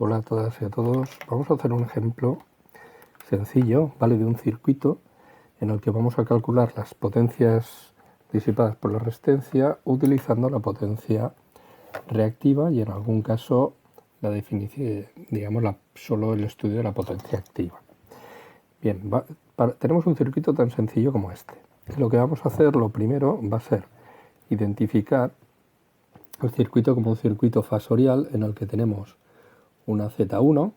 Hola a todas y a todos. Vamos a hacer un ejemplo sencillo, ¿vale? De un circuito en el que vamos a calcular las potencias disipadas por la resistencia utilizando la potencia reactiva y en algún caso la definición, digamos, solo el estudio de la potencia activa. Bien, tenemos un circuito tan sencillo como este. Lo que vamos a hacer, lo primero, va a ser identificar el circuito como un circuito fasorial en el que tenemos una Z1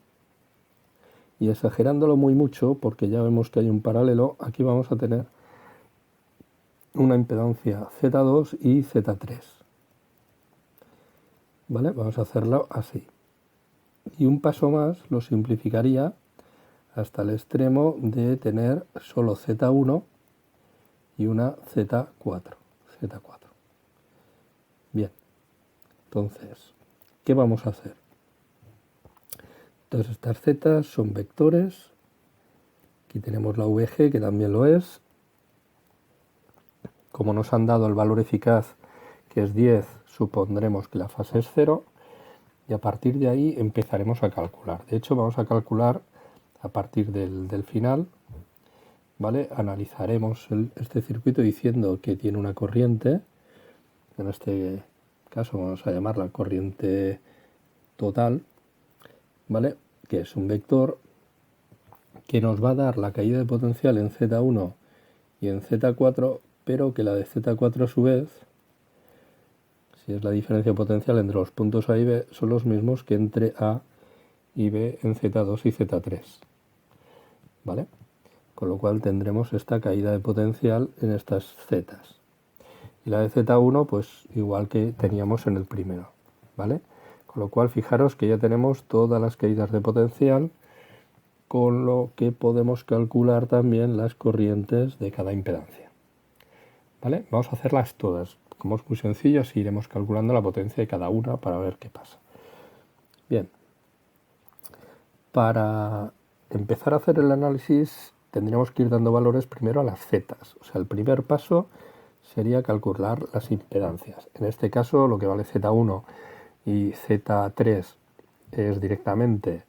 y exagerándolo muy mucho, porque ya vemos que hay un paralelo, aquí vamos a tener una impedancia Z2 y Z3. ¿Vale? Vamos a hacerlo así. Y un paso más lo simplificaría hasta el extremo de tener solo Z1 y una Z4. Bien, entonces, ¿qué vamos a hacer? Entonces estas Z son vectores. Aquí tenemos la VG, que también lo es. Como nos han dado el valor eficaz, que es 10, supondremos que la fase es 0. Y a partir de ahí empezaremos a calcular. De hecho, vamos a calcular a partir del final, ¿vale? Analizaremos este circuito diciendo que tiene una corriente. En este caso vamos a llamarla corriente total, ¿vale? Que es un vector que nos va a dar la caída de potencial en Z1 y en Z4, pero que la de Z4 a su vez, si es la diferencia potencial entre los puntos A y B, son los mismos que entre A y B en Z2 y Z3, ¿vale? Con lo cual tendremos esta caída de potencial en estas Z. Y la de Z1, pues igual que teníamos en el primero, ¿vale? Con lo cual, fijaros que ya tenemos todas las caídas de potencial, con lo que podemos calcular también las corrientes de cada impedancia, ¿vale? Vamos a hacerlas todas. Como es muy sencillo, así iremos calculando la potencia de cada una para ver qué pasa. Bien. Para empezar a hacer el análisis tendríamos que ir dando valores primero a las Z. O sea, el primer paso sería calcular las impedancias. En este caso, lo que vale Z1 y Z3 es directamente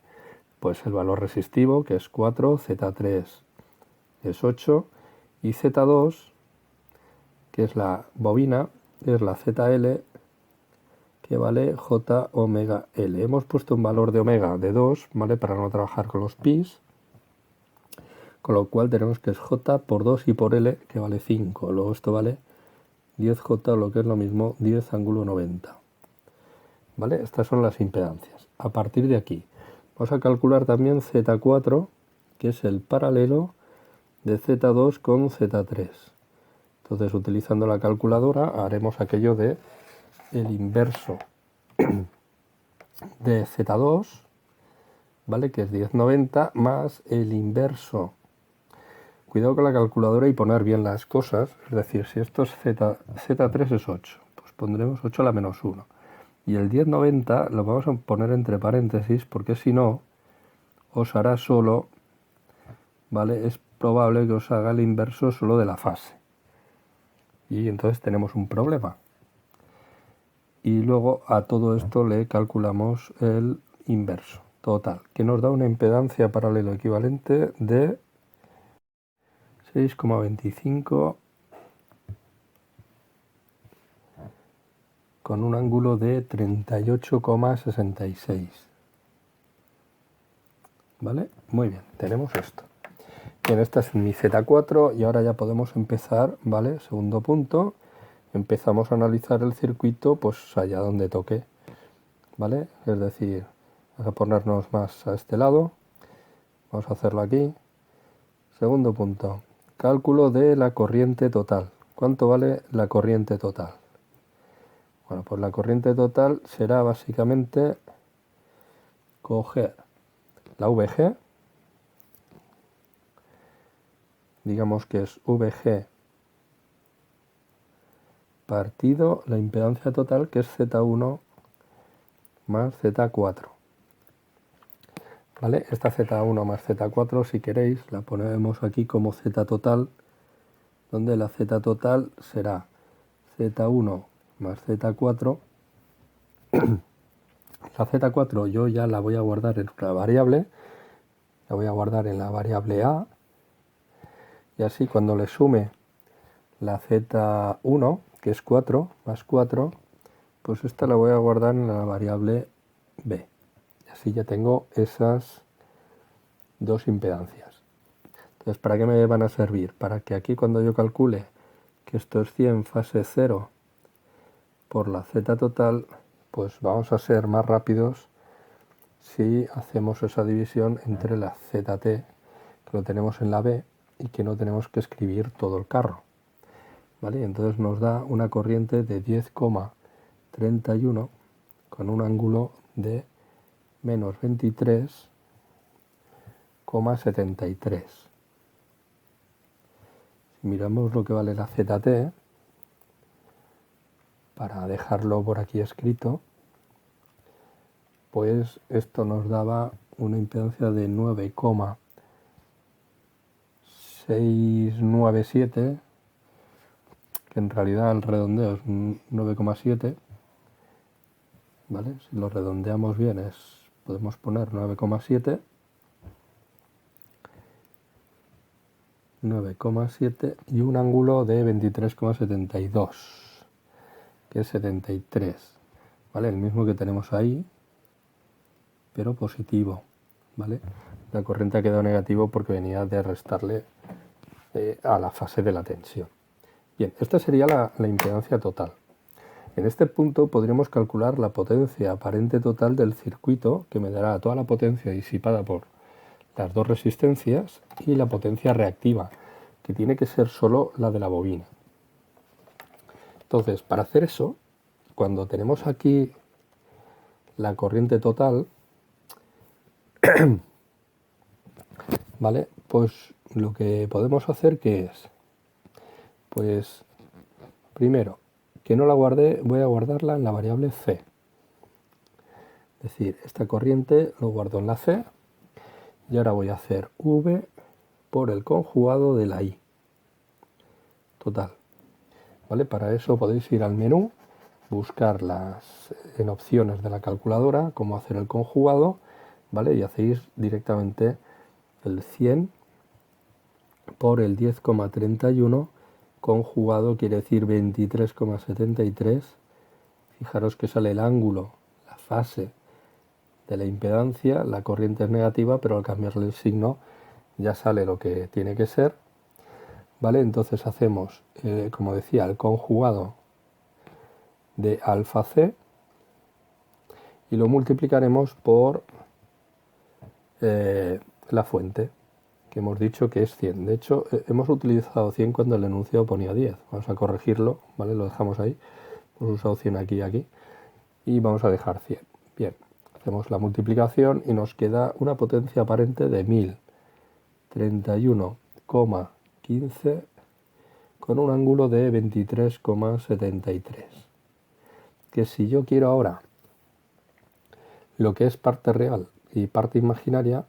pues el valor resistivo, que es 4, Z3 es 8, y Z2, que es la bobina, es la ZL, que vale J omega L. Hemos puesto un valor de omega de 2, ¿vale? Para no trabajar con los pis, con lo cual tenemos que es J por 2 y por L, que vale 5. Luego esto vale 10J, lo que es lo mismo, 10 ángulo 90. ¿Vale? Estas son las impedancias. A partir de aquí, vamos a calcular también Z4, que es el paralelo de Z2 con Z3. Entonces, utilizando la calculadora, haremos aquello de el inverso de Z2, ¿vale? Que es 1090, más el inverso. Cuidado con la calculadora y poner bien las cosas. Es decir, si esto es Z3 es 8, pues pondremos 8 a la menos 1. Y el 1090 lo vamos a poner entre paréntesis porque si no, os hará solo, ¿vale? Es probable que os haga el inverso solo de la fase. Y entonces tenemos un problema. Y luego a todo esto le calculamos el inverso total, que nos da una impedancia paralelo equivalente de 6,25 con un ángulo de 38,66. ¿Vale? Muy bien, tenemos esto. Bien, esta es mi Z4 y ahora ya podemos empezar, ¿vale? Segundo punto, empezamos a analizar el circuito pues allá donde toque, ¿vale? Es decir, vamos a ponernos más a este lado, vamos a hacerlo aquí. Segundo punto, cálculo de la corriente total. ¿Cuánto vale la corriente total? Bueno, pues la corriente total será básicamente coger la VG, digamos que es VG partido la impedancia total, que es Z1 más Z4. ¿Vale? Esta Z1 más Z4, si queréis, la ponemos aquí como Z total, donde la Z total será Z1 más Z4, La Z4 yo ya la voy a guardar en una variable, la voy a guardar en la variable A, y así cuando le sume la Z1, que es 4, más 4, pues esta la voy a guardar en la variable B. Y así ya tengo esas dos impedancias. Entonces, ¿para qué me van a servir? Para que aquí cuando yo calcule que esto es 100 fase 0 por la Z total, pues vamos a ser más rápidos si hacemos esa división entre la ZT, que lo tenemos en la B, y que no tenemos que escribir todo el carro. ¿Vale? Entonces nos da una corriente de 10,31 con un ángulo de menos 23,73. Si miramos lo que vale la ZT, para dejarlo por aquí escrito, pues esto nos daba una impedancia de 9,697, que en realidad el redondeo es 9,7, ¿vale? Si lo redondeamos bien podemos poner 9,7, 9,7 y un ángulo de 23,72, que es 73, ¿vale? El mismo que tenemos ahí, pero positivo, ¿vale? La corriente ha quedado negativo porque venía de restarle a la fase de la tensión. Bien, esta sería la impedancia total. En este punto podríamos calcular la potencia aparente total del circuito, que me dará toda la potencia disipada por las dos resistencias y la potencia reactiva, que tiene que ser solo la de la bobina. Entonces, para hacer eso, cuando tenemos aquí la corriente total, ¿vale? Pues lo que podemos hacer, ¿qué es? Pues primero, que no la guardé, voy a guardarla en la variable C. Es decir, esta corriente lo guardo en la C y ahora voy a hacer V por el conjugado de la I. Total. ¿Vale? Para eso podéis ir al menú, buscar en opciones de la calculadora cómo hacer el conjugado, ¿vale? Y hacéis directamente el 100 por el 10,31 conjugado, quiere decir 23,73. Fijaros que sale el ángulo, la fase de la impedancia, la corriente es negativa, pero al cambiarle el signo ya sale lo que tiene que ser, ¿vale? Entonces hacemos, como decía, el conjugado de alfa C y lo multiplicaremos por la fuente, que hemos dicho que es 100. De hecho, hemos utilizado 100 cuando el enunciado ponía 10. Vamos a corregirlo, ¿vale? Lo dejamos ahí. Hemos usado 100 aquí y aquí. Y vamos a dejar 100. Bien, hacemos la multiplicación y nos queda una potencia aparente de 1031,15 con un ángulo de 23,73. Que si yo quiero ahora lo que es parte real y parte imaginaria,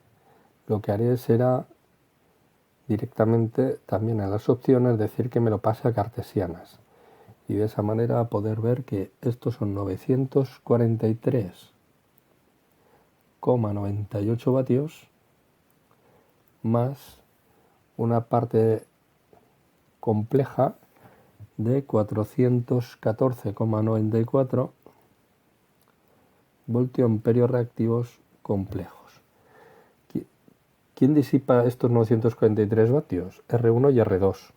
lo que haré será directamente también en las opciones decir que me lo pase a cartesianas y de esa manera poder ver que estos son 943,98 vatios más una parte compleja de 414,94 voltioamperios reactivos complejos. ¿Quién disipa estos 943 vatios? R1 y R2.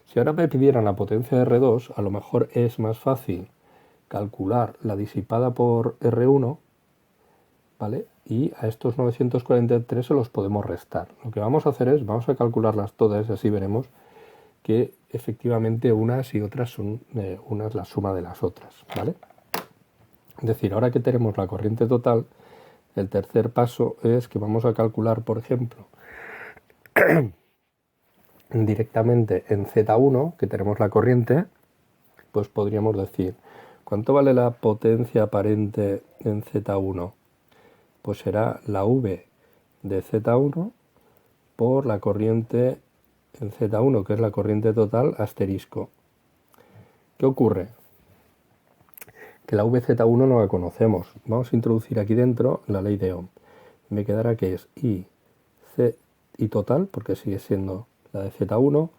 Si ahora me pidieran la potencia de R2, a lo mejor es más fácil calcular la disipada por R1, ¿vale? Y a estos 943 se los podemos restar. Lo que vamos a hacer es, vamos a calcularlas todas y así veremos que efectivamente unas y otras son unas la suma de las otras, ¿vale? Es decir, ahora que tenemos la corriente total, el tercer paso es que vamos a calcular, por ejemplo, directamente en Z1, que tenemos la corriente, pues podríamos decir, ¿cuánto vale la potencia aparente en Z1? Pues será la V de Z1 por la corriente en Z1, que es la corriente total asterisco. ¿Qué ocurre? que la VZ1 no la conocemos. Vamos a introducir aquí dentro la ley de Ohm. Me quedará que es I total, porque sigue siendo la de Z1,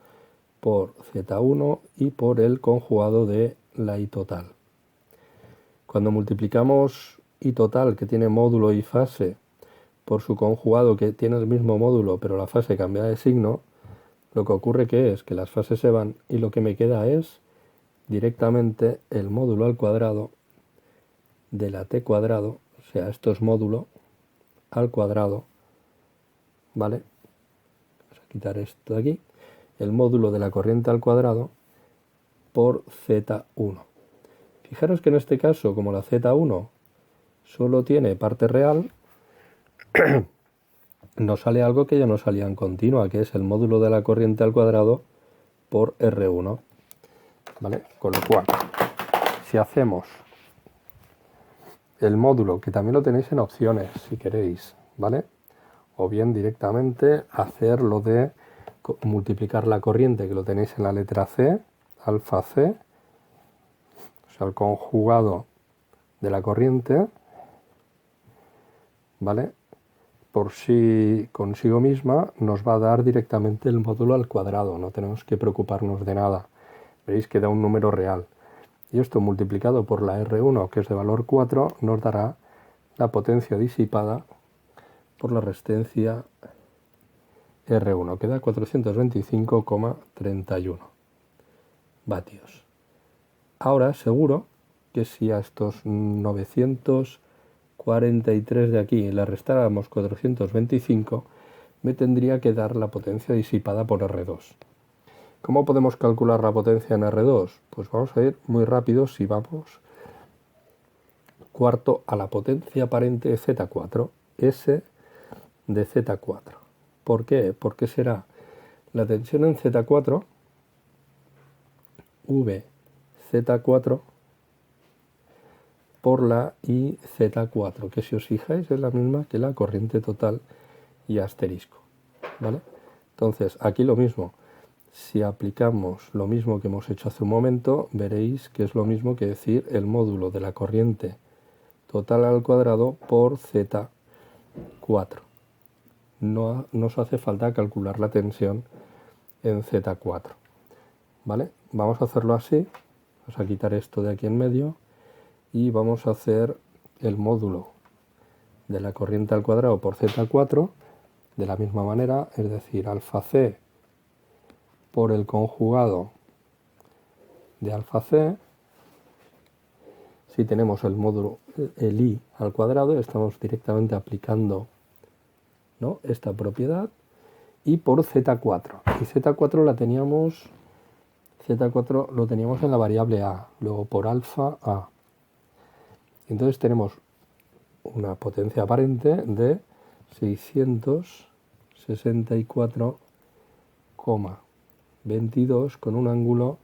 por Z1 y por el conjugado de la I total. Cuando multiplicamos I total, que tiene módulo y fase, por su conjugado, que tiene el mismo módulo, pero la fase cambia de signo, lo que ocurre que es que las fases se van y lo que me queda es directamente el módulo al cuadrado de la t cuadrado, o sea, esto es módulo al cuadrado, ¿vale? Vamos a quitar esto de aquí, el módulo de la corriente al cuadrado por Z1. Fijaros que en este caso, como la Z1 solo tiene parte real, nos sale algo que ya no salía en continua, que es el módulo de la corriente al cuadrado por R1, ¿vale? Con lo cual, si hacemos el módulo, que también lo tenéis en opciones, si queréis, ¿vale? O bien directamente hacer lo de multiplicar la corriente, que lo tenéis en la letra C, alfa C, o sea, el conjugado de la corriente, ¿vale? Por sí consigo misma nos va a dar directamente el módulo al cuadrado, no tenemos que preocuparnos de nada. Veréis que da un número real. Y esto multiplicado por la R1, que es de valor 4, nos dará la potencia disipada por la resistencia R1, que da 425,31 vatios. Ahora seguro que si a estos 943 de aquí le restáramos 425, me tendría que dar la potencia disipada por R2. ¿Cómo podemos calcular la potencia en R2? Pues vamos a ir muy rápido si vamos cuarto a la potencia aparente de Z4, S de Z4. ¿Por qué? Porque será la tensión en Z4, V Z4 por la I Z4, que si os fijáis es la misma que la corriente total y asterisco, ¿vale? Entonces, aquí lo mismo. Si aplicamos lo mismo que hemos hecho hace un momento, veréis que es lo mismo que decir el módulo de la corriente total al cuadrado por Z4. No nos hace falta calcular la tensión en Z4, ¿vale? Vamos a hacerlo así. Vamos a quitar esto de aquí en medio y vamos a hacer el módulo de la corriente al cuadrado por Z4 de la misma manera, es decir, alfa C por el conjugado de alfa C. Si tenemos el módulo, el I al cuadrado, estamos directamente aplicando, ¿no?, esta propiedad, y por Z4. Y Z4 lo teníamos en la variable A, luego por alfa A. Entonces tenemos una potencia aparente de 664,22 con un ángulo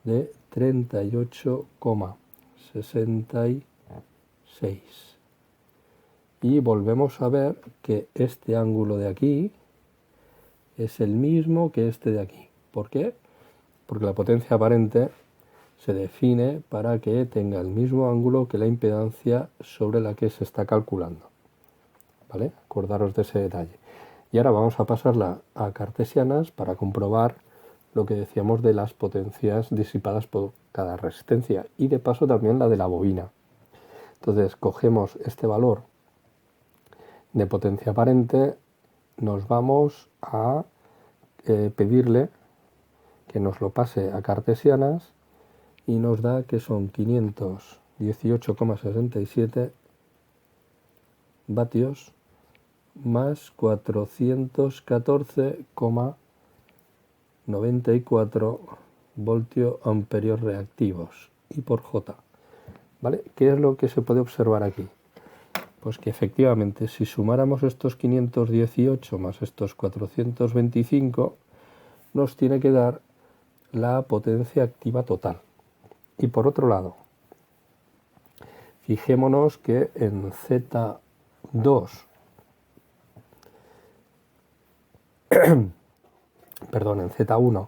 de 38,66. Y volvemos a ver que este ángulo de aquí es el mismo que este de aquí. ¿Por qué? Porque la potencia aparente se define para que tenga el mismo ángulo que la impedancia sobre la que se está calculando, ¿vale? Acordaros de ese detalle. Y ahora vamos a pasarla a cartesianas para comprobar lo que decíamos de las potencias disipadas por cada resistencia y de paso también la de la bobina. Entonces cogemos este valor de potencia aparente, nos vamos a pedirle que nos lo pase a cartesianas y nos da que son 518,67 vatios más 414,94 voltio amperios reactivos y por J, ¿vale? ¿Qué es lo que se puede observar aquí? Pues que efectivamente si sumáramos estos 518 más estos 425 nos tiene que dar la potencia activa total. Y por otro lado, fijémonos que en Z2, perdón, en Z1,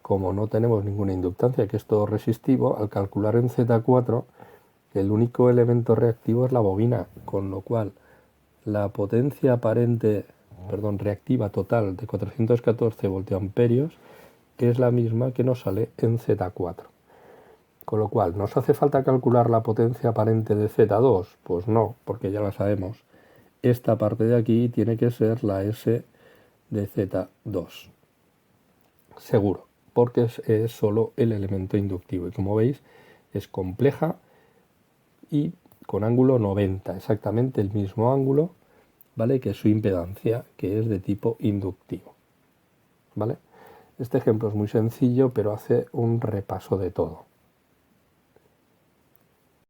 como no tenemos ninguna inductancia, que es todo resistivo, al calcular en Z4 el único elemento reactivo es la bobina, con lo cual la potencia aparente, reactiva total de 414 voltiamperios es la misma que nos sale en Z4. Con lo cual, ¿nos hace falta calcular la potencia aparente de Z2? Pues no, porque ya la sabemos. Esta parte de aquí tiene que ser la S de Z2. Seguro, porque es solo el elemento inductivo. Y como veis, es compleja y con ángulo 90, exactamente el mismo ángulo, ¿vale? Que su impedancia, que es de tipo inductivo, ¿vale? Este ejemplo es muy sencillo, pero hace un repaso de todo.